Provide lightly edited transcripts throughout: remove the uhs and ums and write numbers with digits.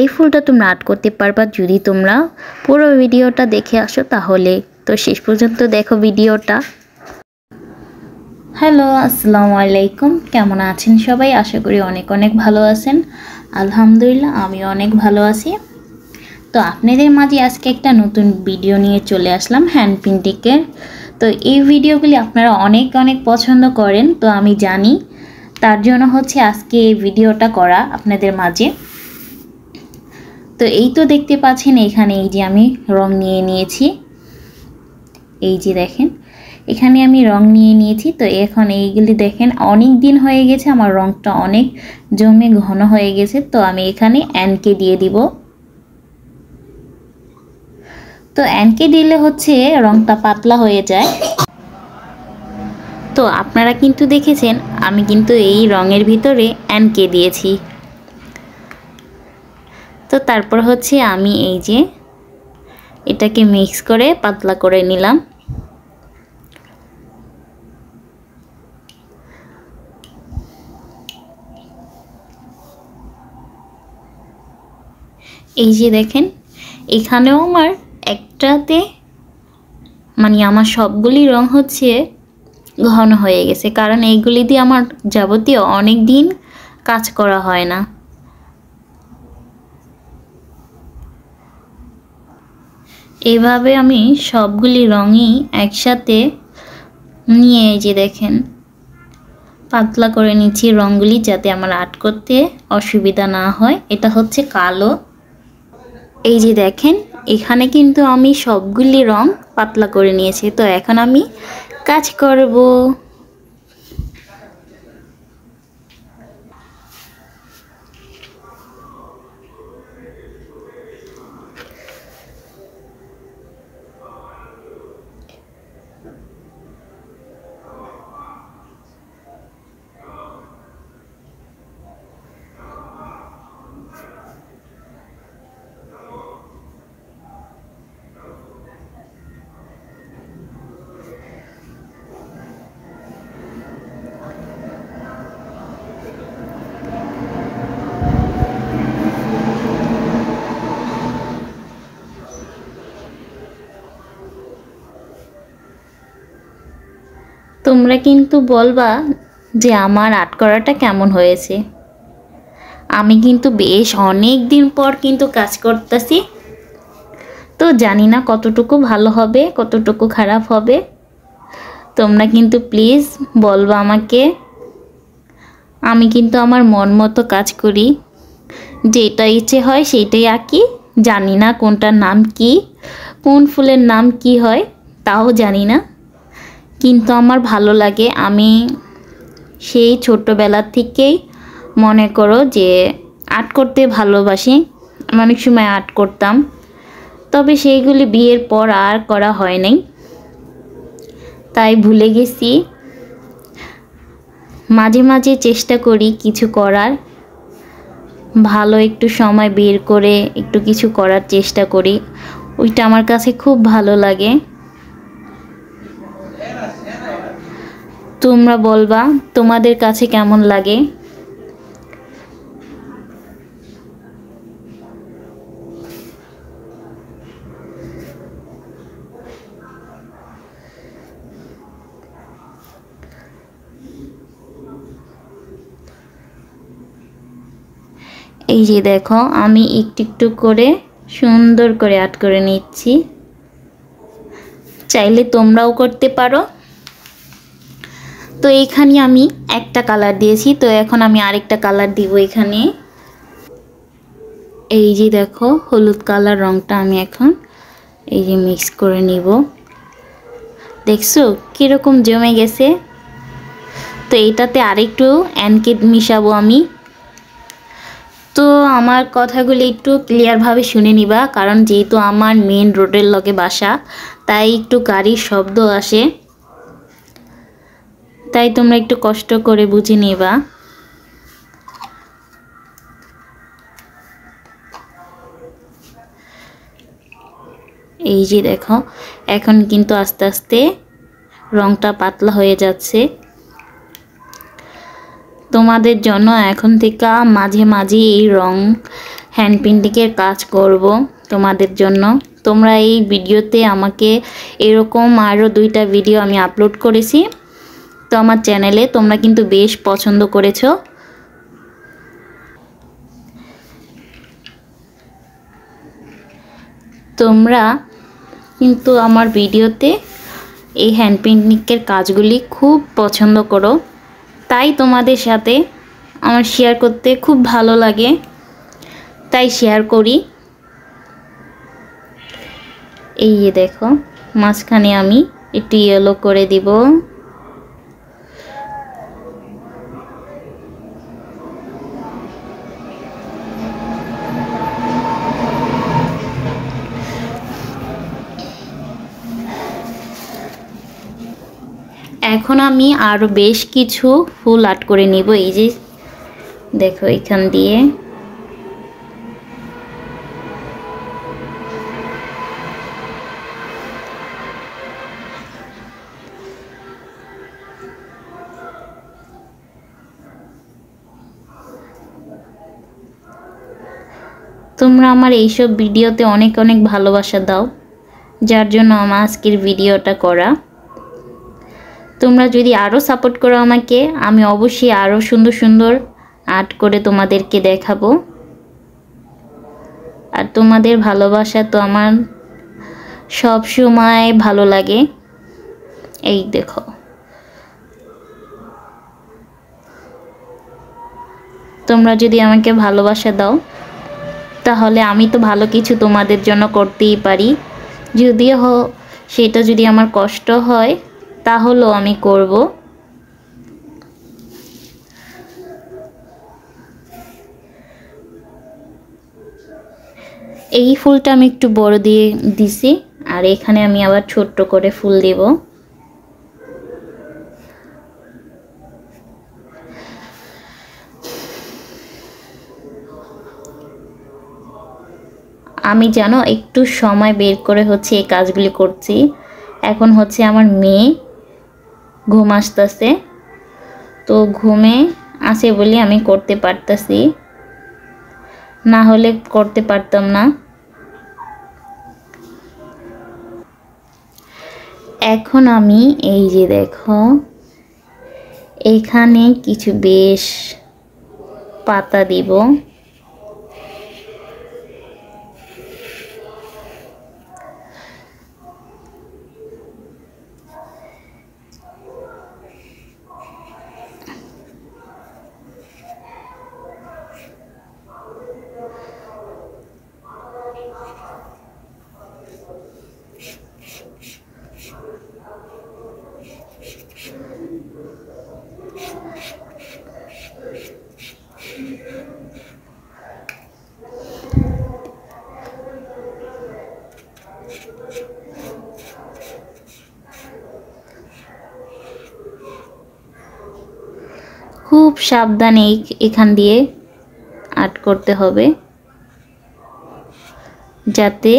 এই ফুলটা তোমরা আর্ট করতে পারবা যদি তোমরা পুরো ভিডিওটা দেখে আসো তাহলে। তো শেষ পর্যন্ত দেখো ভিডিওটা। হ্যালো, আসসালামু আলাইকুম। কেমন আছেন সবাই? আশা করি অনেক অনেক ভালো আছেন। আলহামদুলিল্লাহ আমি অনেক ভালো আছি। তো আপনাদের মাঝে আজকে একটা নতুন ভিডিও নিয়ে চলে আসলাম হ্যান্ড পেইন্টিংয়ের। তো এই ভিডিওগুলি আপনারা অনেক অনেক পছন্দ করেন, তো আমি জানি, তার জন্য হচ্ছে আজকে এই ভিডিওটা করা আপনাদের মাঝে। তো এই তো দেখতে পাচ্ছেন এখানে এই যে আমি রং নিয়ে নিয়েছি, এই যে দেখেন এখানে আমি রং নিয়ে নিয়েছি। তো এখন এইগুলি দেখেন অনেক দিন হয়ে গেছে, আমার রংটা অনেক জমে ঘন হয়ে গেছে। তো আমি এখানে এনকে দিয়ে দিব। তো এনকে দিলে হচ্ছে রংটা পাতলা হয়ে যায়। তো আপনারা কিন্তু দেখেছেন আমি কিন্তু এই রঙের ভিতরে এনকে দিয়েছি। তো তারপর হচ্ছে আমি এই যে এটাকে মিক্স করে পাতলা করে নিলাম। এই যে দেখেন এখানেও আমার একটাতে মানে আমার সবগুলি রং হচ্ছে ঘন হয়ে গেছে, কারণ এইগুলি দিয়ে আমার যাবতীয় অনেক দিন কাজ করা হয় না। এইভাবে আমি সবগুলি রঙই একসাথে নিয়ে এই যে দেখেন পাতলা করে নিচ্ছি রঙগুলি, যাতে আমার আর্ট করতে অসুবিধা না হয়। এটা হচ্ছে কালো। এই যে দেখেন এখানে কিন্তু আমি সবগুলি রং পাতলা করে নিয়েছি। তো এখন আমি কাজ করব। তোমরা কিন্তু বলবা যে আমার আর্ট করাটা কেমন হয়েছে। আমি কিন্তু বেশ অনেক দিন পর কিন্তু কাজ করতেছি, তো জানি না কতটুকু ভালো হবে কতটুকু খারাপ হবে। তোমরা কিন্তু প্লিজ বলবা আমাকে। আমি কিন্তু আমার মন মতো কাজ করি, যেটা ইচ্ছে হয় সেইটাই আঁকি। জানি না কোনটার নাম কি, কোন ফুলের নাম কি হয় তাও জানি না, কিন্তু আমার ভালো লাগে। আমি সেই ছোট্টবেলার থেকেই মনে করো যে আর্ট করতে ভালোবাসি। অনেক সময় আর্ট করতাম, তবে সেইগুলি বিয়ের পর আর করা হয় নাই, তাই ভুলে গেছি। মাঝে মাঝে চেষ্টা করি কিছু করার, ভালো একটু সময় বের করে একটু কিছু করার চেষ্টা করি, ওইটা আমার কাছে খুব ভালো লাগে। তোমরা বলবা তোমাদের কাছে কেমন লাগে। এই যে দেখো আমি একটু একটু করে সুন্দর করে আর্ট করে নিচ্ছি, চাইলে তোমরাও করতে পারো। তো এখানে আমি একটা কালার দিয়েছি, তো এখন আমি আরেকটা কালার দিব এখানে। এই যে দেখো হলুদ কালার রংটা আমি এখন এই যে মিক্স করে নিব। দেখছো কিরকম জমে গেছে। তো এটাতে আরেকটু এনকে মিশাবো আমি। তো আমার কথাগুলি একটু ক্লিয়ারভাবে শুনে নিবা, কারণ যেহেতু আমার মেন রোডের লগে বাসা, তাই একটু গাড়ির শব্দ আসে, তাই তোমরা একটু কষ্ট করে বুঝে নিবা। এই যে দেখো এখন কিন্তু আস্তে আস্তে রংটা পাতলা হয়ে যাচ্ছে। তোমাদের জন্য এখন থেকে মাঝে মাঝে এই রং হ্যান্ড পেন্টিংয়ের কাজ করব তোমাদের জন্য। তোমরা এই ভিডিওতে আমাকে এরকম আরও 2টা ভিডিও আমি আপলোড করেছি তো আমার চ্যানেলে, তোমরা কিন্তু বেশ পছন্দ করেছো। তোমরা কিন্তু আমার ভিডিওতে এই হ্যান্ড পেন্টিংয়ের কাজগুলি খুব পছন্দ করো, তাই তোমাদের সাথে আমার শেয়ার করতে খুব ভালো লাগে, তাই শেয়ার করি। এই যে দেখো, মাঝখানে আমি একটু ইয়েলো করে দিব। এখন আমি আরও বেশ কিছু ফুল আর্ট করে নিব। এই যে দেখো, এখান দিয়ে তোমরা আমার এইসব ভিডিওতে অনেক অনেক ভালোবাসা দাও, যার জন্য আমার আজকের ভিডিওটা করা। তোমরা যদি আরও সাপোর্ট করো আমাকে, আমি অবশ্যই আরও সুন্দর সুন্দর আর্ট করে তোমাদেরকে দেখাবো। আর তোমাদের ভালোবাসা তো আমার সব সময় ভালো লাগে। এই দেখো, তোমরা যদি আমাকে ভালোবাসা দাও তাহলে আমি তো ভালো কিছু তোমাদের জন্য করতেই পারি। যদিও সেটা যদি আমার কষ্ট হয় তাহলেও আমি করব। এই ফুলটা আমি একটু বড় দিয়ে দিছি, আর এখানে আমি আবার ছোট্ট করে ফুল দেব। আমি জানো একটু সময় বের করে হচ্ছে এই কাজগুলি করছি। এখন হচ্ছে আমার মেয়ে ঘুম আসতেছে, তো ঘুমে আসে বলে আমি করতে পারতাছি, না হলে করতে পারতাম না। এখন আমি এই যে দেখো, এখানে কিছু বেশ পাতা দিব। খুব সাবধানে এখান দিয়ে আর্ট করতে হবে, যাতে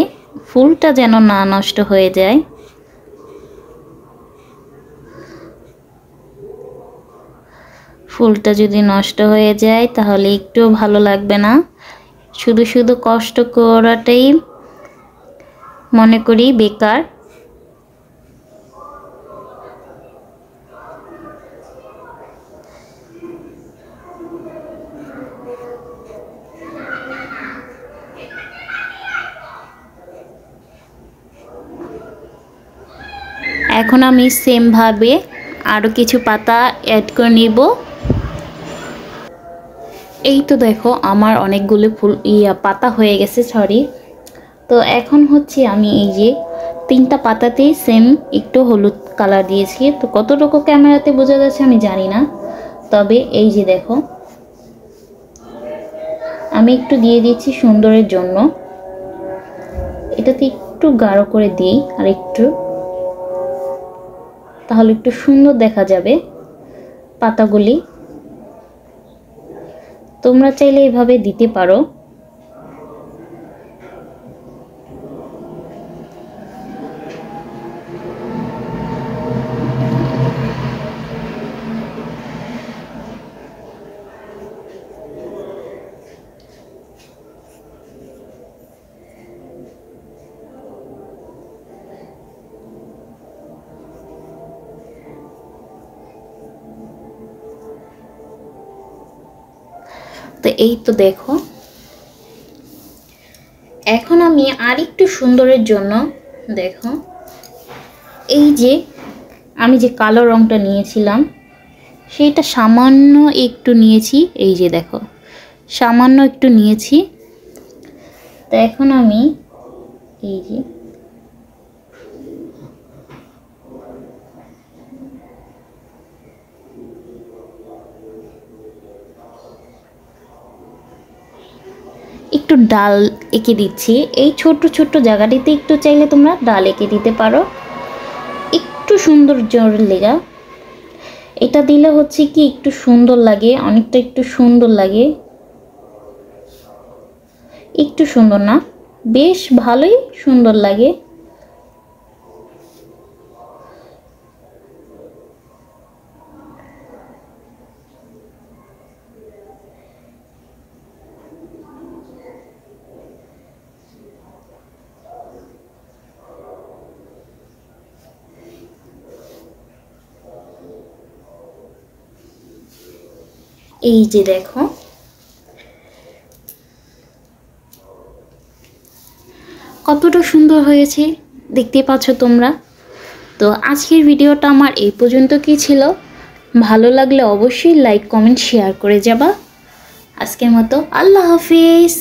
ফুলটা যেন না নষ্ট হয়ে যায়। ফুলটা যদি নষ্ট হয়ে যায় তাহলে একটুও ভালো লাগবে না। শুধু শুধু কষ্ট করাটাই মনে করি বেকার। এখন আমি সেম ভাবে আরো কিছু পাতা অ্যাড করে নিব। এই তো দেখো, আমার অনেকগুলো ফুল পাতা হয়ে গেছে, সরি। তো এখন হচ্ছে আমি এই যে 3টা পাতাতেই সেম একটু হলুদ কালার দিয়েছি। তো কতটুকু ক্যামেরাতে বোঝা যাচ্ছে আমি জানি না, তবে এই যে দেখো, আমি একটু দিয়ে দিচ্ছি সুন্দরের জন্য। এটাতে একটু গাঢ় করে দিই আর একটু, তাহলে একটু সুন্দর দেখা যাবে পাতাগুলি। তোমরা চাইলে এভাবে দিতে পারো। তো এই তো দেখো, এখন আমি আর একটু সুন্দরের জন্য দেখো, এই যে আমি যে কালো রঙটা নিয়েছিলাম সেইটা সামান্য একটু নিয়েছি, এই যে দেখো সামান্য একটু নিয়েছি। তো এখন আমি এই যে একটু ডাল এঁকে দিচ্ছি, এই ছোট্ট ছোট্ট জায়গাটিতে একটু চাইলে তোমরা ডাল এঁকে দিতে পারো একটু সৌন্দর্যর লেগা। এটা দিলে হচ্ছে কি একটু সুন্দর লাগে, অনেকটা একটু সুন্দর লাগে, একটু সুন্দর না, বেশ ভালোই সুন্দর লাগে। এই যে দেখো, কতটা সুন্দর হয়েছে দেখতে পাচ্ছ তোমরা। তো আজকের ভিডিওটা আমার এই পর্যন্ত কি ছিল, ভালো লাগলে অবশ্যই লাইক কমেন্ট শেয়ার করে যাবা। আজকের মতো আল্লাহ হাফিজ।